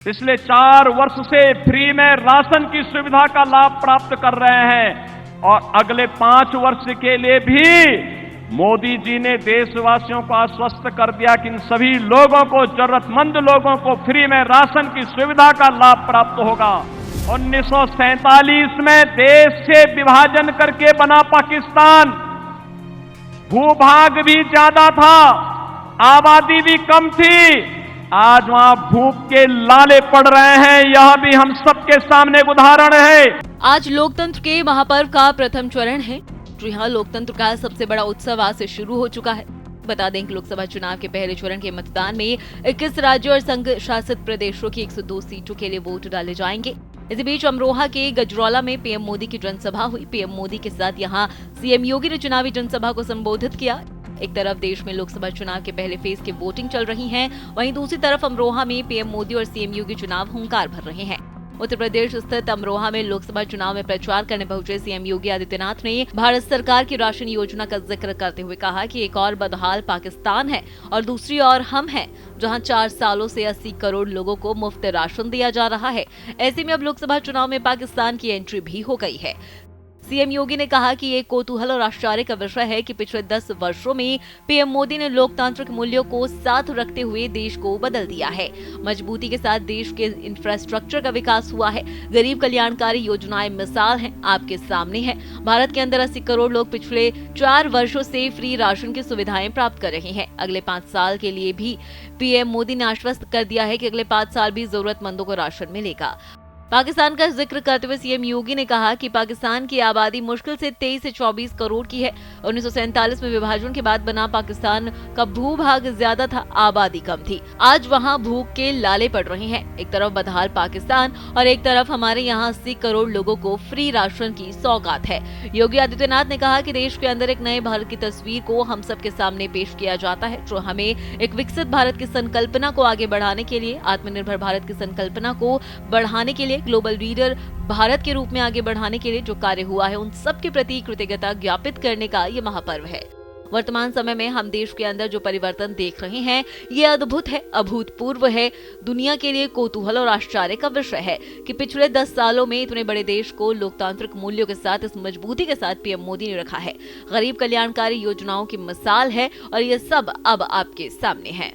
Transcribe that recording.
पिछले 4 वर्ष से फ्री में राशन की सुविधा का लाभ प्राप्त कर रहे हैं और अगले 5 वर्ष के लिए भी मोदी जी ने देशवासियों को आश्वस्त कर दिया कि इन सभी लोगों को, जरूरतमंद लोगों को फ्री में राशन की सुविधा का लाभ प्राप्त होगा। 1947 में देश से विभाजन करके बना पाकिस्तान, भूभाग भी ज्यादा था, आबादी भी कम थी। आज वहां भूख के लाले पड़ रहे हैं, यह भी हम सबके सामने एक उदाहरण है। आज लोकतंत्र के महापर्व का प्रथम चरण है। जी हां, लोकतंत्र का सबसे बड़ा उत्सव आज से शुरू हो चुका है। बता दें कि लोकसभा चुनाव के पहले चरण के मतदान में 21 राज्यों और संघ शासित प्रदेशों की 102 सीटों के लिए वोट डाले जाएंगे। इसी बीच अमरोहा के गजरौला में पीएम मोदी की जनसभा हुई। पीएम मोदी के साथ यहां सीएम योगी ने चुनावी जनसभा को संबोधित किया। एक तरफ देश में लोकसभा चुनाव के पहले फेज की वोटिंग चल रही है, वहीं दूसरी तरफ अमरोहा में पीएम मोदी और सीएम योगी चुनाव हुंकार भर रहे हैं। उत्तर प्रदेश स्थित अमरोहा में लोकसभा चुनाव में प्रचार करने पहुंचे सीएम योगी आदित्यनाथ ने भारत सरकार की राशन योजना का जिक्र करते हुए कहा कि एक और बदहाल पाकिस्तान है और दूसरी ओर हम हैं, जहां 4 सालों से 80 करोड़ लोगों को मुफ्त राशन दिया जा रहा है। ऐसे में अब लोकसभा चुनाव में पाकिस्तान की एंट्री भी हो गई है। सीएम योगी ने कहा कि ये कौतूहल और आश्चर्य का विषय है कि पिछले 10 वर्षों में पीएम मोदी ने लोकतांत्रिक मूल्यों को साथ रखते हुए देश को बदल दिया है। मजबूती के साथ देश के इंफ्रास्ट्रक्चर का विकास हुआ है। गरीब कल्याणकारी योजनाएं मिसाल हैं, आपके सामने है। भारत के अंदर 80 करोड़ लोग पिछले 4 वर्षों से फ्री राशन की सुविधाएं प्राप्त कर रहे हैं। अगले 5 साल के लिए भी पीएम मोदी ने आश्वस्त कर दिया है कि अगले 5 साल भी जरूरतमंदों को राशन मिलेगा। पाकिस्तान का जिक्र करते हुए सीएम योगी ने कहा कि पाकिस्तान की आबादी मुश्किल से 23 से 24 करोड़ की है। 1947 में विभाजन के बाद बना पाकिस्तान का भूभाग ज्यादा था, आबादी कम थी। आज वहां भूख के लाले पड़ रहे हैं। एक तरफ बदहाल पाकिस्तान और एक तरफ हमारे यहाँ 80 करोड़ लोगों को फ्री राशन की सौगात है। योगी आदित्यनाथ ने कहा कि देश के अंदर एक नए भारत की तस्वीर को हम सबके सामने पेश किया जाता है, जो हमें एक विकसित भारत की संकल्पना को आगे बढ़ाने के लिए, आत्मनिर्भर भारत की संकल्पना को बढ़ाने के लिए, ग्लोबल लीडर भारत के रूप में आगे बढ़ाने के लिए जो कार्य हुआ है, उन सब के प्रति कृतज्ञता ज्ञापित करने का ये महापर्व है। वर्तमान समय में हम देश के अंदर जो परिवर्तन देख रहे हैं, ये अद्भुत है, अभूतपूर्व है। दुनिया के लिए कौतूहल और आश्चर्य का विषय है कि पिछले 10 सालों में इतने बड़े देश को लोकतांत्रिक मूल्यों के साथ, इस मजबूती के साथ पीएम मोदी ने रखा है। गरीब कल्याणकारी योजनाओं की मिसाल है और ये सब अब आपके सामने है।